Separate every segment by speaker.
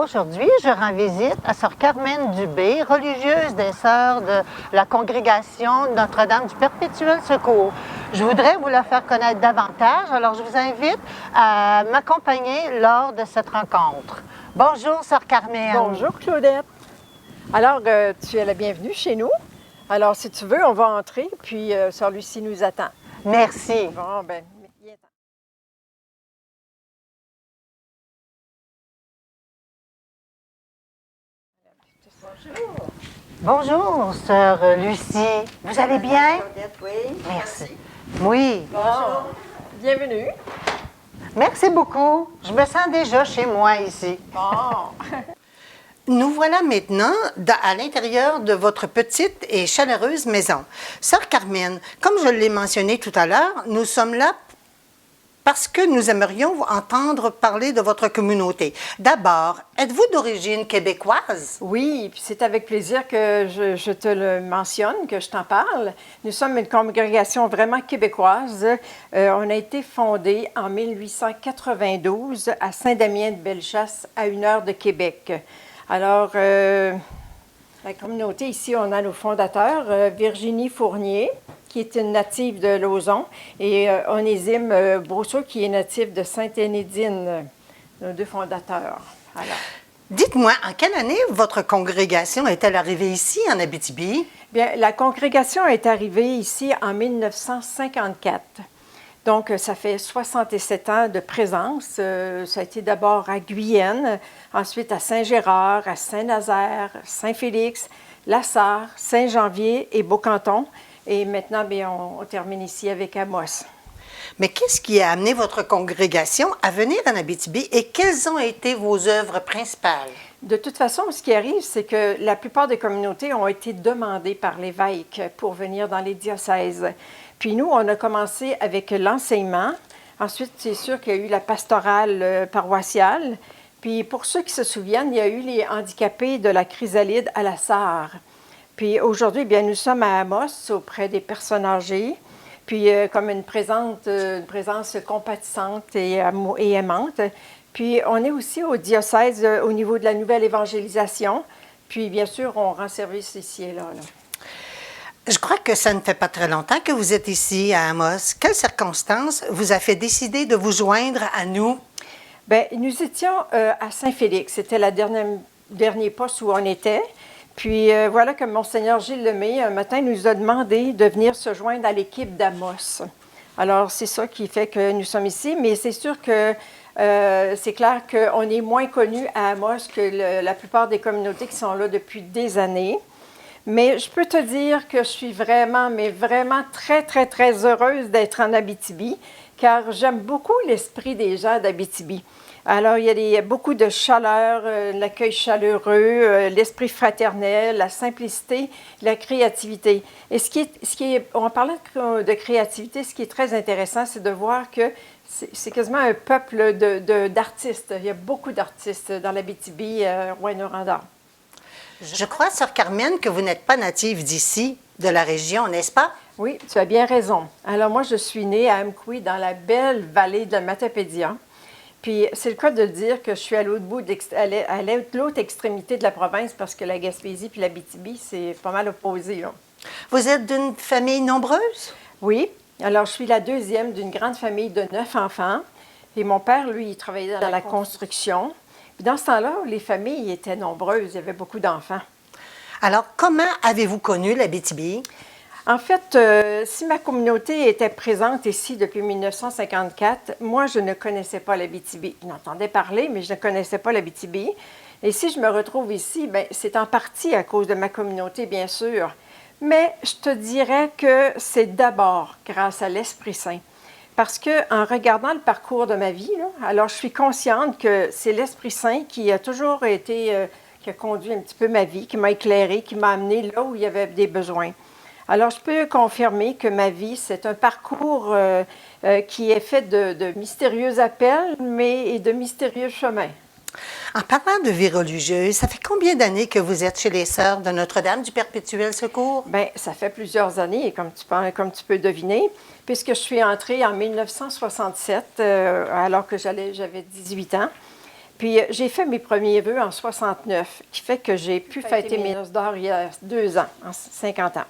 Speaker 1: Aujourd'hui, je rends visite à Sœur Carmen Dubé, religieuse des Sœurs de la congrégation Notre-Dame du Perpétuel Secours. Je voudrais vous la faire connaître davantage, alors je vous invite à m'accompagner lors de cette rencontre. Bonjour, Sœur Carmen.
Speaker 2: Bonjour, Claudette. Alors, tu es la bienvenue chez nous. Alors, si tu veux, on va entrer, puis Sœur Lucie nous attend.
Speaker 1: Merci.
Speaker 2: Bon, ben, viens-t'en.
Speaker 1: Bonjour, Sœur Lucie. Vous allez bien?
Speaker 3: Claudette, oui.
Speaker 1: Merci. Oui.
Speaker 2: Bon, bienvenue.
Speaker 1: Merci beaucoup. Je me sens déjà chez moi ici.
Speaker 2: Bon.
Speaker 1: Nous voilà maintenant à l'intérieur de votre petite et chaleureuse maison. Sœur Carmen, comme je l'ai mentionné tout à l'heure, nous sommes là parce que nous aimerions entendre parler de votre communauté. D'abord, êtes-vous d'origine québécoise?
Speaker 2: Oui, puis c'est avec plaisir que je te le mentionne, que je t'en parle. Nous sommes une congrégation vraiment québécoise. On a été fondé en 1892 à Saint-Damien-de-Bellechasse, à 1 heure de Québec. Alors, la communauté, ici, on a nos fondateurs, Virginie Fournier, qui est une native de Lauson, et Onésime Brousseau, qui est natif de Sainte-Énédine, nos deux fondateurs. Alors,
Speaker 1: Dites-moi, en quelle année votre congrégation est-elle arrivée ici, en Abitibi?
Speaker 2: bien, la congrégation est arrivée ici en 1954. Donc, ça fait 67 ans de présence. Ça a été d'abord à Guyenne, ensuite à Saint-Gérard, à Saint-Nazaire, Saint-Félix, La Sarre, Saint-Janvier et Beaucanton. Et maintenant, bien, on termine ici avec Amos.
Speaker 1: Mais qu'est-ce qui a amené votre congrégation à venir en Abitibi et quelles ont été vos œuvres principales?
Speaker 2: De toute façon, ce qui arrive, c'est que la plupart des communautés ont été demandées par l'évêque pour venir dans les diocèses. Puis nous, on a commencé avec l'enseignement. Ensuite, c'est sûr qu'il y a eu la pastorale paroissiale. Puis pour ceux qui se souviennent, il y a eu les handicapés de la chrysalide à la Sarre. Puis aujourd'hui, bien, nous sommes à Amos, auprès des personnes âgées. Puis comme une présence compatissante et aimante. Puis on est aussi au diocèse au niveau de la nouvelle évangélisation. Puis bien sûr, on rend service ici et là.
Speaker 1: Je crois que ça ne fait pas très longtemps que vous êtes ici à Amos. Quelles circonstances vous a fait décider de vous joindre à nous?
Speaker 2: Bien, nous étions à Saint-Félix. C'était le dernier poste où on était. Puis voilà que Monseigneur Gilles Lemay, un matin, nous a demandé de venir se joindre à l'équipe d'Amos. Alors, c'est ça qui fait que nous sommes ici, mais c'est sûr que c'est clair qu'on est moins connus à Amos que la plupart des communautés qui sont là depuis des années. Mais je peux te dire que je suis vraiment, mais vraiment très, très, très heureuse d'être en Abitibi, car j'aime beaucoup l'esprit des gens d'Abitibi. Alors, il y a beaucoup de chaleur, l'accueil chaleureux, l'esprit fraternel, la simplicité, la créativité. Et en parlant de créativité, ce qui est très intéressant, c'est de voir que c'est quasiment un peuple d'artistes. Il y a beaucoup d'artistes dans l'Abitibi, Rouyn-Noranda.
Speaker 1: Je crois, Sœur Carmen, que vous n'êtes pas native d'ici, de la région, n'est-ce pas?
Speaker 2: Oui, tu as bien raison. Alors moi, je suis née à Amkoui, dans la belle vallée de Matapédia. Puis c'est le cas de dire que je suis à l'autre extrémité de la province parce que la Gaspésie puis l'Abitibi, c'est pas mal opposé, là.
Speaker 1: Vous êtes d'une famille nombreuse?
Speaker 2: Oui. Alors, je suis la deuxième d'une grande famille de 9 enfants. Et mon père, lui, il travaillait dans la construction. Puis dans ce temps-là, les familles étaient nombreuses. Il y avait beaucoup d'enfants.
Speaker 1: Alors, comment avez-vous connu l'Abitibi?
Speaker 2: En fait, si ma communauté était présente ici depuis 1954, moi, je ne connaissais pas l'Abitibi. J'entendais parler, mais je ne connaissais pas l'Abitibi. Et si je me retrouve ici, bien, c'est en partie à cause de ma communauté, bien sûr. Mais je te dirais que c'est d'abord grâce à l'Esprit Saint. Parce qu'en regardant le parcours de ma vie, là, alors je suis consciente que c'est l'Esprit Saint qui a toujours été, qui a conduit un petit peu ma vie, qui m'a éclairée, qui m'a amenée là où il y avait des besoins. Alors, je peux confirmer que ma vie, c'est un parcours qui est fait de mystérieux appels, mais et de mystérieux chemins.
Speaker 1: En parlant de vie religieuse, ça fait combien d'années que vous êtes chez les Sœurs de Notre-Dame du Perpétuel Secours?
Speaker 2: Bien, ça fait plusieurs années, comme tu peux deviner, puisque je suis entrée en 1967, alors que j'avais 18 ans. Puis j'ai fait mes premiers vœux en 69, qui fait que j'ai pu fêter mes noces d'or il y a 2 ans, en 50 ans.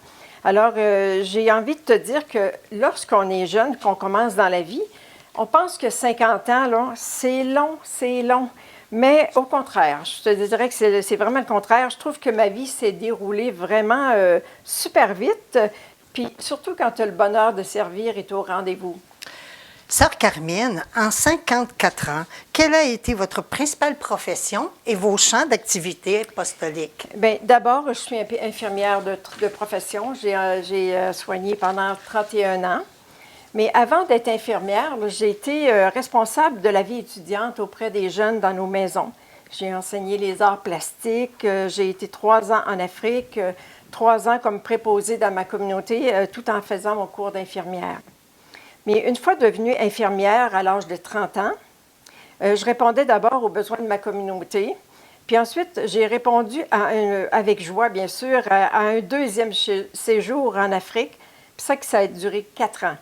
Speaker 2: Alors, j'ai envie de te dire que lorsqu'on est jeune, qu'on commence dans la vie, on pense que 50 ans, là, c'est long, c'est long. Mais au contraire, je te dirais que c'est vraiment le contraire. Je trouve que ma vie s'est déroulée vraiment super vite, puis surtout quand tu as le bonheur de servir et au rendez-vous.
Speaker 1: Sœur Carmine, en 54 ans, quelle a été votre principale profession et vos champs d'activité apostolique?
Speaker 2: Bien, d'abord, je suis infirmière de profession. J'ai soigné pendant 31 ans. Mais avant d'être infirmière, j'ai été responsable de la vie étudiante auprès des jeunes dans nos maisons. J'ai enseigné les arts plastiques. J'ai été 3 ans en Afrique, 3 ans comme préposée dans ma communauté, tout en faisant mon cours d'infirmière. Mais une fois devenue infirmière à l'âge de 30 ans, je répondais d'abord aux besoins de ma communauté. Puis ensuite, j'ai répondu avec joie, bien sûr, à un deuxième séjour en Afrique. Puis ça a duré 4 ans.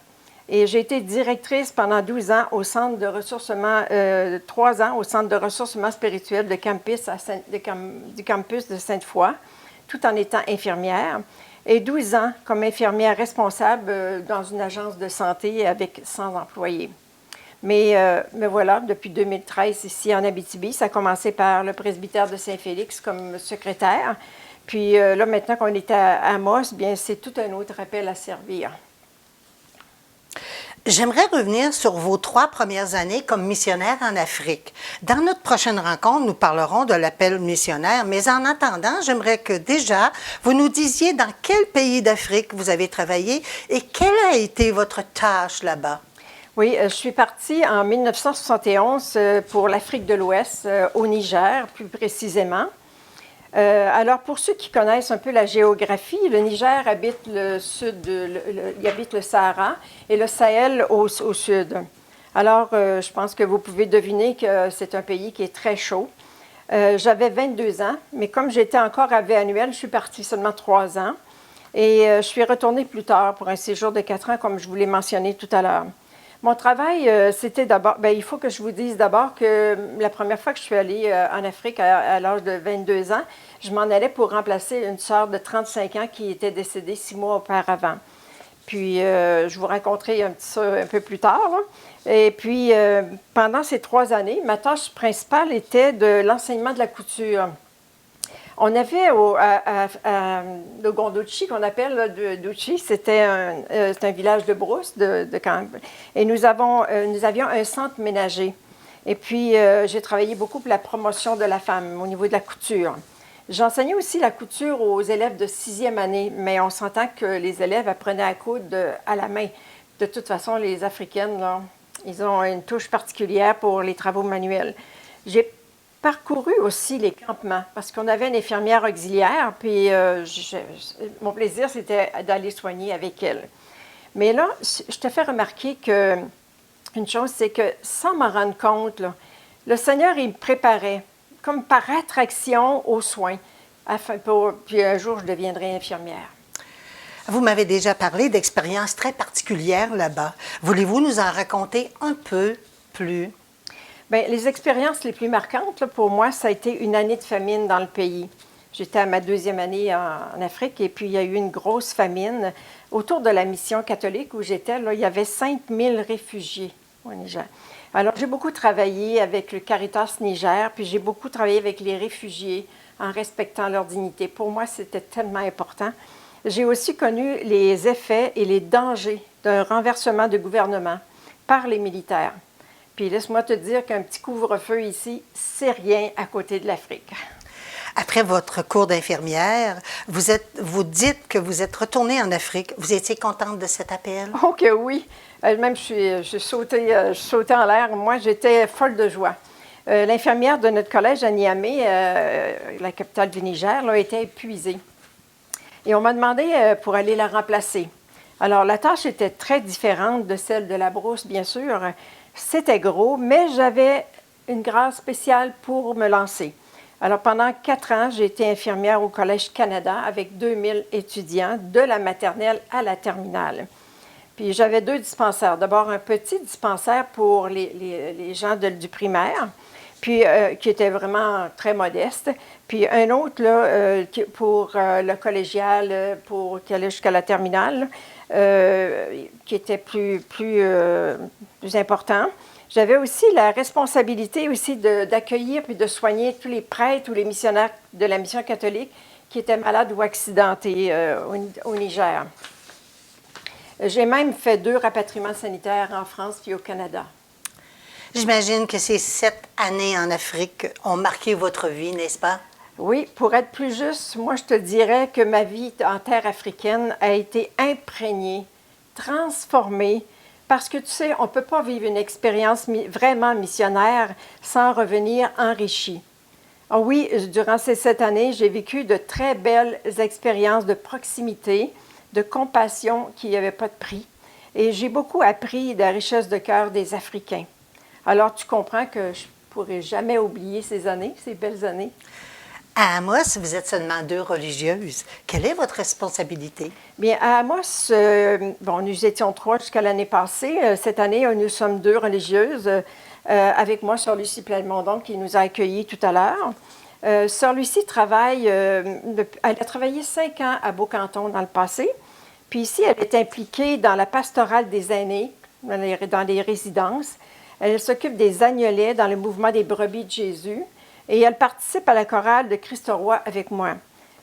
Speaker 2: Et j'ai été directrice pendant 12 ans au centre de ressourcement, 3 ans au centre de ressourcement spirituel du campus de Sainte-Foy, tout en étant infirmière. Et 12 ans comme infirmière responsable dans une agence de santé avec 100 employés. Mais voilà, depuis 2013, ici en Abitibi, ça a commencé par le presbytère de Saint-Félix comme secrétaire. Puis là, maintenant qu'on est à Amos, bien, c'est tout un autre appel à servir.
Speaker 1: J'aimerais revenir sur vos 3 premières années comme missionnaire en Afrique. Dans notre prochaine rencontre, nous parlerons de l'appel missionnaire, mais en attendant, j'aimerais que déjà vous nous disiez dans quel pays d'Afrique vous avez travaillé et quelle a été votre tâche là-bas.
Speaker 2: Oui, je suis partie en 1971 pour l'Afrique de l'Ouest, au Niger, plus précisément. Alors, pour ceux qui connaissent un peu la géographie, le Niger habite le sud, il habite le Sahara et le Sahel au sud. Alors, je pense que vous pouvez deviner que c'est un pays qui est très chaud. J'avais 22 ans, mais comme j'étais encore à vie annuelle, je suis partie seulement 3 ans. Et je suis retournée plus tard pour un séjour de 4 ans, comme je vous l'ai mentionné tout à l'heure. Mon travail, c'était d'abord, bien, il faut que je vous dise d'abord que la première fois que je suis allée en Afrique à l'âge de 22 ans, je m'en allais pour remplacer une sœur de 35 ans qui était décédée 6 mois auparavant. Puis, je vous raconterai ça un peu plus tard, là. Et puis, pendant ces 3 années, ma tâche principale était de l'enseignement de la couture. On avait le Gondouchi, qu'on appelle Douchi, c'est un village de brousse, et nous avions un centre ménager. Et puis, j'ai travaillé beaucoup pour la promotion de la femme au niveau de la couture. J'enseignais aussi la couture aux élèves de 6e année, mais on s'entend que les élèves apprenaient à coudre à la main. De toute façon, les Africaines, là, ils ont une touche particulière pour les travaux manuels. J'ai parcouru aussi les campements parce qu'on avait une infirmière auxiliaire, puis mon plaisir, c'était d'aller soigner avec elle. Mais là, je te fais remarquer qu'une chose, c'est que sans m'en rendre compte, là, le Seigneur, il me préparait comme par attraction aux soins, puis un jour, je deviendrai infirmière.
Speaker 1: Vous m'avez déjà parlé d'expériences très particulières là-bas. Voulez-vous nous en raconter un peu plus?
Speaker 2: Bien, les expériences les plus marquantes, là, pour moi, ça a été une année de famine dans le pays. J'étais à ma 2e année en Afrique et puis il y a eu une grosse famine. Autour de la mission catholique où j'étais, là, il y avait 5000 réfugiés au Niger. Alors, j'ai beaucoup travaillé avec le Caritas Niger, puis j'ai beaucoup travaillé avec les réfugiés en respectant leur dignité. Pour moi, c'était tellement important. J'ai aussi connu les effets et les dangers d'un renversement de gouvernement par les militaires. Puis laisse-moi te dire qu'un petit couvre-feu ici, c'est rien à côté de l'Afrique.
Speaker 1: Après votre cours d'infirmière, vous dites que vous êtes retournée en Afrique. Vous étiez contente de cet appel?
Speaker 2: Oh que oui! Même, je sautais en l'air. Moi, j'étais folle de joie. L'infirmière de notre collège à Niamey, la capitale du Niger, là, était épuisée. Et on m'a demandé pour aller la remplacer. Alors, la tâche était très différente de celle de la brousse, bien sûr. C'était gros, mais j'avais une grâce spéciale pour me lancer. Alors, pendant 4 ans, j'ai été infirmière au Collège Canada avec 2000 étudiants, de la maternelle à la terminale. Puis, j'avais 2 dispensaires. D'abord, un petit dispensaire pour les gens du primaire, puis qui était vraiment très modeste. Puis un autre là, pour le collégial, qui allait jusqu'à la terminale, qui était plus important. J'avais aussi la responsabilité aussi d'accueillir puis de soigner tous les prêtres ou les missionnaires de la mission catholique qui étaient malades ou accidentés au Niger. J'ai même fait 2 rapatriements sanitaires en France puis au Canada.
Speaker 1: J'imagine que ces 7 années en Afrique ont marqué votre vie, n'est-ce pas?
Speaker 2: Oui, pour être plus juste, moi je te dirais que ma vie en terre africaine a été imprégnée, transformée, parce que tu sais, on ne peut pas vivre une expérience vraiment missionnaire sans revenir enrichi. Oh oui, durant ces 7 années, j'ai vécu de très belles expériences de proximité, de compassion qui n'avaient pas de prix. Et j'ai beaucoup appris de la richesse de cœur des Africains. Alors, tu comprends que je ne pourrai jamais oublier ces années, ces belles années.
Speaker 1: À Amos, vous êtes seulement 2 religieuses. Quelle est votre responsabilité?
Speaker 2: Bien, à Amos, nous étions 3 jusqu'à l'année passée. Cette année, nous sommes 2 religieuses. Avec moi, Sœur Lucie Plamondon, qui nous a accueillis tout à l'heure. Sœur Lucie travaille, elle a travaillé 5 ans à Beaucanton dans le passé. Puis ici, elle est impliquée dans la pastorale des aînés, dans les résidences. Elle s'occupe des agnolets dans le mouvement des brebis de Jésus. Et elle participe à la chorale de Christ-Roi avec moi.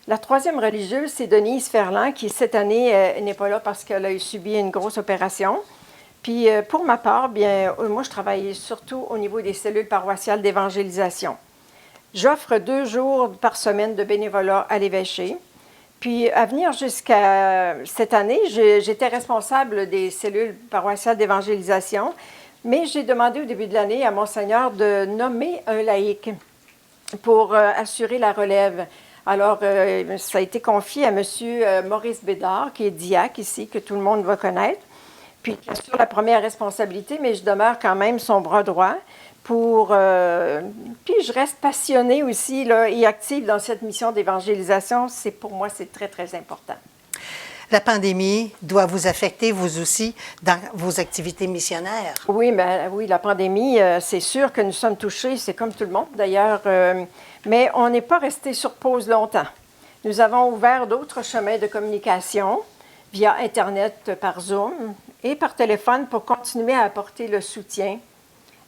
Speaker 2: La 3e religieuse, c'est Denise Ferland, qui cette année n'est pas là parce qu'elle a subi une grosse opération. Puis pour ma part, bien, moi je travaille surtout au niveau des cellules paroissiales d'évangélisation. J'offre 2 jours par semaine de bénévolat à l'évêché. Puis à venir jusqu'à cette année, j'étais responsable des cellules paroissiales d'évangélisation, mais j'ai demandé au début de l'année à Monseigneur de nommer un laïc pour assurer la relève. Alors, ça a été confié à M. Maurice Bédard, qui est diacre ici, que tout le monde va connaître, puis qui assure la première responsabilité, mais je demeure quand même son bras droit. Puis je reste passionnée aussi là, et active dans cette mission d'évangélisation. Pour moi, c'est très, très important.
Speaker 1: La pandémie doit vous affecter, vous aussi, dans vos activités missionnaires.
Speaker 2: Oui, oui, la pandémie, c'est sûr que nous sommes touchés, c'est comme tout le monde d'ailleurs, mais on n'est pas resté sur pause longtemps. Nous avons ouvert d'autres chemins de communication via Internet, par Zoom et par téléphone pour continuer à apporter le soutien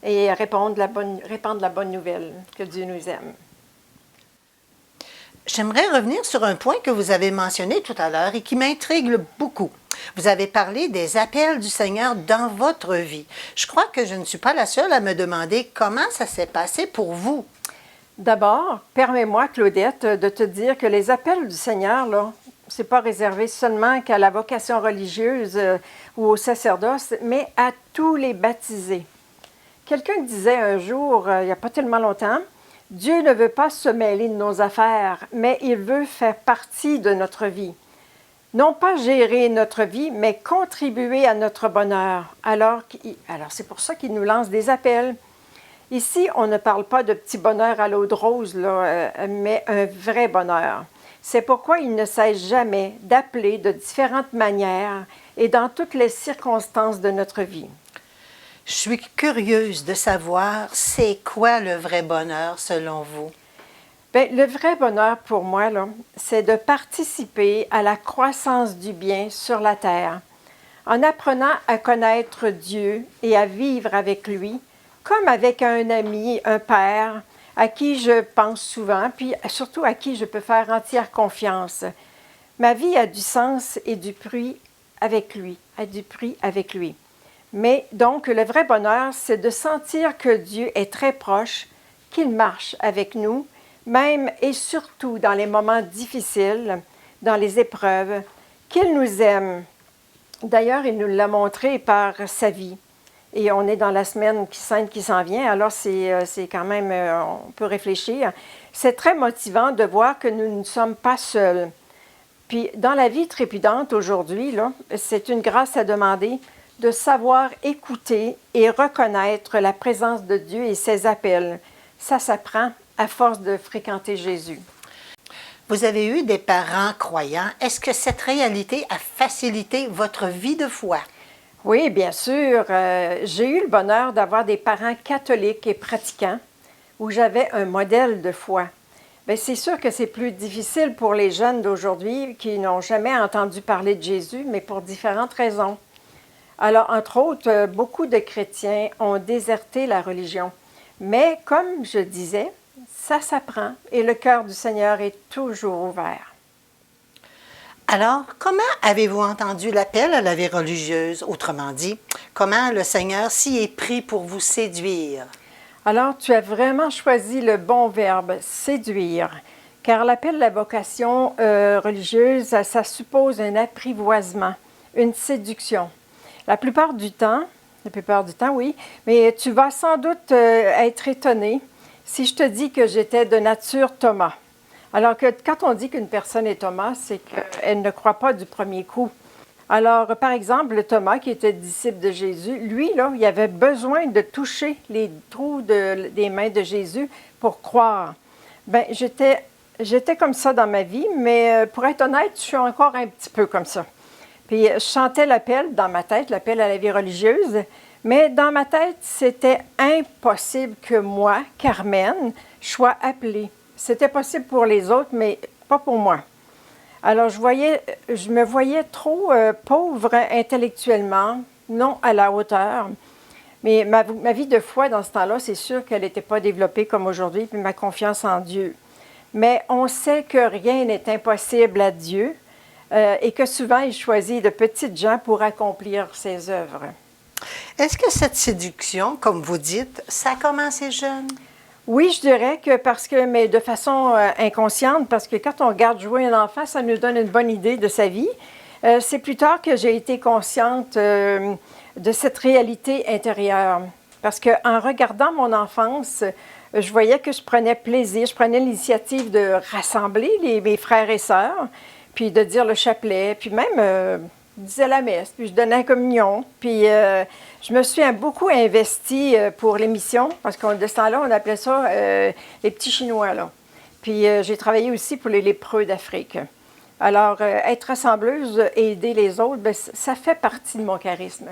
Speaker 2: et répandre la bonne nouvelle, que Dieu nous aime.
Speaker 1: J'aimerais revenir sur un point que vous avez mentionné tout à l'heure et qui m'intrigue beaucoup. Vous avez parlé des appels du Seigneur dans votre vie. Je crois que je ne suis pas la seule à me demander comment ça s'est passé pour vous.
Speaker 2: D'abord, permets-moi, Claudette, de te dire que les appels du Seigneur, là, ce n'est pas réservé seulement qu'à la vocation religieuse ou au sacerdoce, mais à tous les baptisés. Quelqu'un disait un jour, il n'y a pas tellement longtemps, « Dieu ne veut pas se mêler de nos affaires, mais il veut faire partie de notre vie. Non pas gérer notre vie, mais contribuer à notre bonheur. » Alors c'est pour ça qu'il nous lance des appels. Ici, on ne parle pas de petit bonheur à l'eau de rose, là, mais un vrai bonheur. C'est pourquoi il ne cesse jamais d'appeler de différentes manières et dans toutes les circonstances de notre vie.
Speaker 1: Je suis curieuse de savoir, c'est quoi le vrai bonheur selon vous?
Speaker 2: Bien, le vrai bonheur pour moi, là, c'est de participer à la croissance du bien sur la terre, en apprenant à connaître Dieu et à vivre avec lui, comme avec un ami, un père, à qui je pense souvent, puis surtout à qui je peux faire entière confiance. Ma vie a du sens et du prix avec lui, Mais donc, le vrai bonheur, c'est de sentir que Dieu est très proche, qu'il marche avec nous, même et surtout dans les moments difficiles, dans les épreuves, qu'il nous aime. D'ailleurs, il nous l'a montré par sa vie. Et on est dans la semaine sainte qui s'en vient, alors c'est quand même, on peut réfléchir. C'est très motivant de voir que nous ne sommes pas seuls. Puis, dans la vie trépidante aujourd'hui, là, c'est une grâce à demander de savoir écouter et reconnaître la présence de Dieu et ses appels. Ça s'apprend à force de fréquenter Jésus.
Speaker 1: Vous avez eu des parents croyants. Est-ce que cette réalité a facilité votre vie de foi?
Speaker 2: Oui, bien sûr. J'ai eu le bonheur d'avoir des parents catholiques et pratiquants. où j'avais un modèle de foi. Bien, c'est sûr que c'est plus difficile pour les jeunes d'aujourd'hui qui n'ont jamais entendu parler de Jésus, mais pour différentes raisons. Alors, entre autres, beaucoup de chrétiens ont déserté la religion. Mais comme je disais, ça s'apprend et le cœur du Seigneur est toujours ouvert.
Speaker 1: Alors, comment avez-vous entendu l'appel à la vie religieuse? Autrement dit, comment le Seigneur s'y est pris pour vous séduire?
Speaker 2: Alors, tu as vraiment choisi le bon verbe, séduire, car l'appel à la vocation religieuse, ça suppose un apprivoisement, une séduction. La plupart du temps, oui, mais tu vas sans doute être étonné si je te dis que j'étais de nature Thomas. Alors que quand on dit qu'une personne est Thomas, c'est qu'elle ne croit pas du premier coup. Alors, par exemple, Thomas, qui était disciple de Jésus, lui, là, il avait besoin de toucher les trous des mains de Jésus pour croire. Bien, j'étais comme ça dans ma vie, mais pour être honnête, je suis encore un petit peu comme ça. Puis, je chantais l'appel dans ma tête, l'appel à la vie religieuse, mais dans ma tête, c'était impossible que moi, Carmen, je sois appelée. C'était possible pour les autres, mais pas pour moi. Alors, je me voyais trop pauvre intellectuellement, non à la hauteur. Mais ma vie de foi dans ce temps-là, c'est sûr qu'elle n'était pas développée comme aujourd'hui, puis ma confiance en Dieu. Mais on sait que rien n'est impossible à Dieu et que souvent, il choisit de petites gens pour accomplir ses œuvres.
Speaker 1: Est-ce que cette séduction, comme vous dites, ça a commencé jeune?
Speaker 2: Oui, je dirais que mais de façon inconsciente, parce que quand on regarde jouer un enfant, ça nous donne une bonne idée de sa vie. C'est plus tard que j'ai été consciente de cette réalité intérieure. Parce qu'en regardant mon enfance, je voyais que je prenais plaisir, je prenais l'initiative de rassembler mes frères et sœurs, puis de dire le chapelet, puis même je disais la messe, puis je donnais la communion, puis je me suis beaucoup investie pour l'émission, parce qu'en de ce temps-là, on appelait ça les petits Chinois, là. Puis j'ai travaillé aussi pour les lépreux d'Afrique. Alors, être rassembleuse et aider les autres, bien, ça fait partie de mon charisme.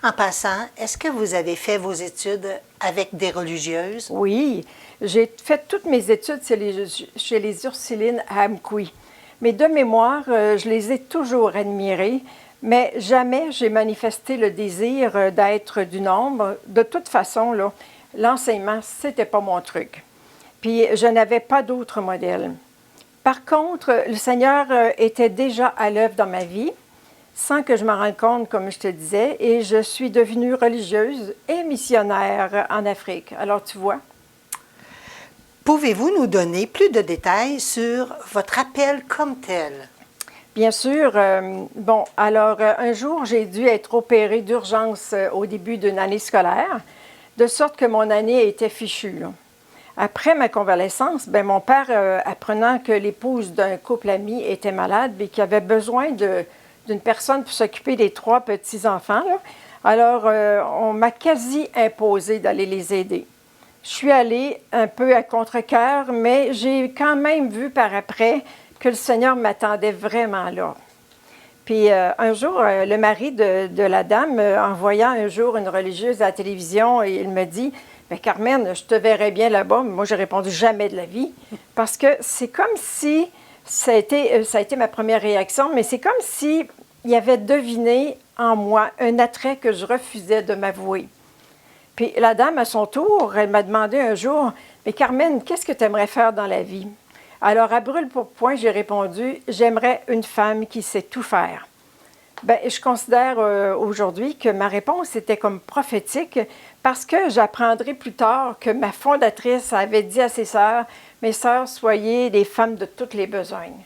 Speaker 1: En passant, est-ce que vous avez fait vos études avec des religieuses?
Speaker 2: Oui, j'ai fait toutes mes études chez les Ursulines à Amqui. Mais de mémoire, je les ai toujours admirées, mais jamais j'ai manifesté le désir d'être du nombre. De toute façon, là, l'enseignement, c'était pas mon truc. Puis je n'avais pas d'autre modèle. Par contre, le Seigneur était déjà à l'œuvre dans ma vie, sans que je m'en rende compte, comme je te disais, et je suis devenue religieuse et missionnaire en Afrique. Alors, tu vois.
Speaker 1: Pouvez-vous nous donner plus de détails sur votre appel comme tel?
Speaker 2: Bien sûr. Un jour, j'ai dû être opérée d'urgence au début d'une année scolaire, de sorte que mon année était fichue, là. Après ma convalescence, mon père, apprenant que l'épouse d'un couple ami était malade et qu'il avait besoin d'une personne pour s'occuper des 3 petits-enfants, là, alors on m'a quasi imposé d'aller les aider. Je suis allée un peu à contre-cœur, mais j'ai quand même vu par après que le Seigneur m'attendait vraiment là. Puis un jour, le mari de la dame, en voyant un jour une religieuse à la télévision, il me dit « Bien, Carmen, je te verrais bien là-bas. » Moi, j'ai répondu « Jamais de la vie. » Parce que c'est comme si, ça a été ma première réaction, mais c'est comme si il avait deviné en moi un attrait que je refusais de m'avouer. Puis la dame, à son tour, elle m'a demandé un jour « Mais Carmen, qu'est-ce que tu aimerais faire dans la vie? » Alors, à brûle pour point, j'ai répondu « J'aimerais une femme qui sait tout faire. » Bien, je considère aujourd'hui que ma réponse était comme prophétique parce que j'apprendrai plus tard que ma fondatrice avait dit à ses sœurs « Mes sœurs, soyez des femmes de toutes les besognes. »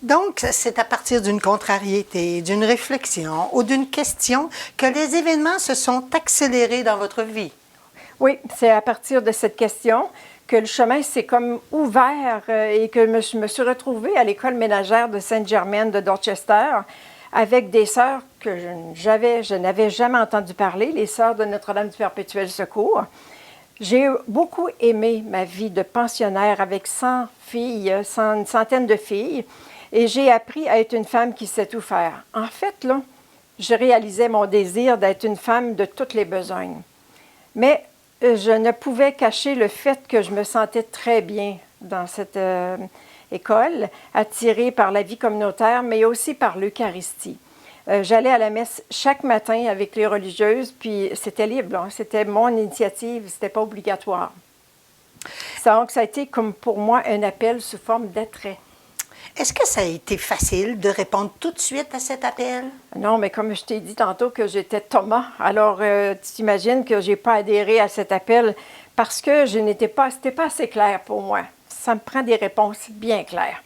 Speaker 1: Donc, c'est à partir d'une contrariété, d'une réflexion ou d'une question que les événements se sont accélérés dans votre vie.
Speaker 2: Oui, c'est à partir de cette question que le chemin s'est comme ouvert et que je me suis retrouvée à l'école ménagère de Sainte-Germaine de Dorchester avec des sœurs que je n'avais jamais entendu parler, les sœurs de Notre-Dame du Perpétuel Secours. J'ai beaucoup aimé ma vie de pensionnaire avec 100 filles, une centaine de filles, et j'ai appris à être une femme qui sait tout faire. En fait, là, je réalisais mon désir d'être une femme de toutes les besognes. Mais je ne pouvais cacher le fait que je me sentais très bien dans cette école, attirée par la vie communautaire, mais aussi par l'Eucharistie. J'allais à la messe chaque matin avec les religieuses, puis c'était libre, hein, c'était mon initiative, c'était pas obligatoire. Donc, ça a été comme pour moi un appel sous forme d'attrait.
Speaker 1: Est-ce que ça a été facile de répondre tout de suite à cet appel?
Speaker 2: Non, mais comme je t'ai dit tantôt que j'étais Thomas, alors tu t'imagines que je n'ai pas adhéré à cet appel parce que c'était pas assez clair pour moi. Ça me prend des réponses bien claires.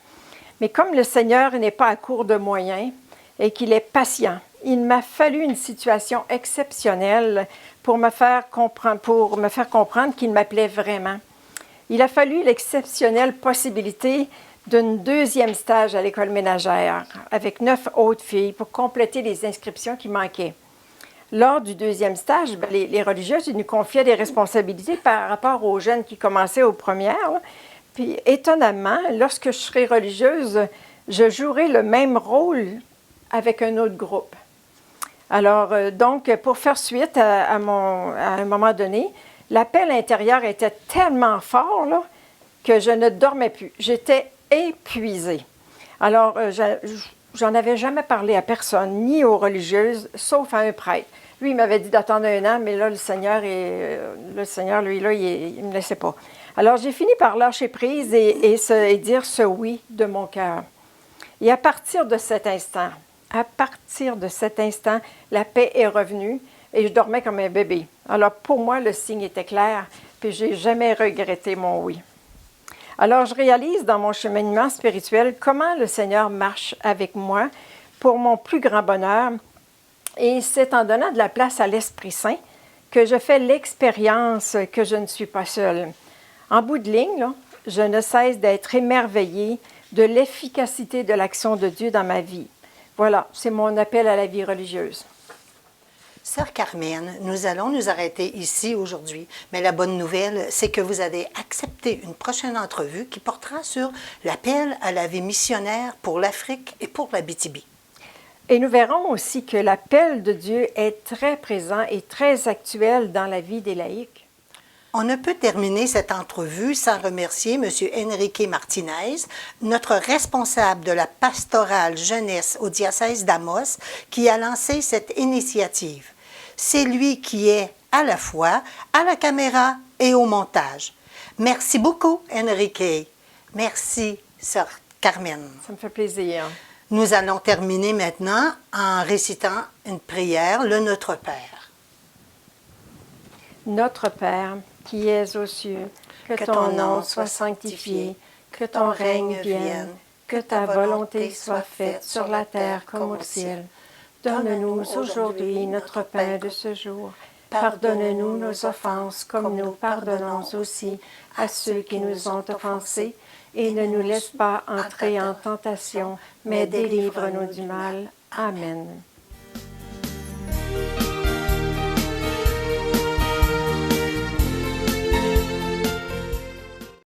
Speaker 2: Mais comme le Seigneur n'est pas à court de moyens et qu'il est patient, il m'a fallu une situation exceptionnelle pour me faire comprendre qu'il m'appelait vraiment. Il a fallu l'exceptionnelle possibilité d'un deuxième stage à l'école ménagère avec 9 autres filles pour compléter les inscriptions qui manquaient. Lors du deuxième stage, les religieuses nous confiaient des responsabilités par rapport aux jeunes qui commençaient aux premières. Là. Puis étonnamment, lorsque je serai religieuse, je jouerai le même rôle avec un autre groupe. Alors, donc, pour faire suite à un moment donné, l'appel intérieur était tellement fort là, que je ne dormais plus. J'étais épuisée. Alors, j'en avais jamais parlé à personne, ni aux religieuses, sauf à un prêtre. Lui, il m'avait dit d'attendre 1 an, mais là, le Seigneur, lui, là, il ne me laissait pas. Alors, j'ai fini par lâcher prise et dire ce oui de mon cœur. Et à partir de cet instant, la paix est revenue et je dormais comme un bébé. Alors, pour moi, le signe était clair, puis je n'ai jamais regretté mon oui. Alors, je réalise dans mon cheminement spirituel comment le Seigneur marche avec moi pour mon plus grand bonheur. Et c'est en donnant de la place à l'Esprit Saint que je fais l'expérience que je ne suis pas seule. En bout de ligne, là, je ne cesse d'être émerveillée de l'efficacité de l'action de Dieu dans ma vie. Voilà, c'est mon appel à la vie religieuse.
Speaker 1: Sœur Carmen, nous allons nous arrêter ici aujourd'hui, mais la bonne nouvelle, c'est que vous avez accepté une prochaine entrevue qui portera sur l'appel à la vie missionnaire pour l'Afrique et pour l'Abitibi.
Speaker 2: Et nous verrons aussi que l'appel de Dieu est très présent et très actuel dans la vie des laïcs.
Speaker 1: On ne peut terminer cette entrevue sans remercier M. Enrique Martinez, notre responsable de la pastorale jeunesse au diocèse d'Amos, qui a lancé cette initiative. C'est lui qui est à la fois à la caméra et au montage. Merci beaucoup, Enrique. Merci, Sœur Carmen.
Speaker 2: Ça me fait plaisir.
Speaker 1: Nous allons terminer maintenant en récitant une prière, le Notre Père.
Speaker 2: Notre Père, qui es aux cieux, que ton nom soit sanctifié, que ton règne vienne, que ta volonté soit faite sur la terre comme au ciel. Donne-nous aujourd'hui notre pain de ce jour. Pardonne-nous nos offenses comme nous pardonnons aussi à ceux qui nous ont offensés. Et ne nous laisse pas entrer en tentation, mais délivre-nous du mal. Amen.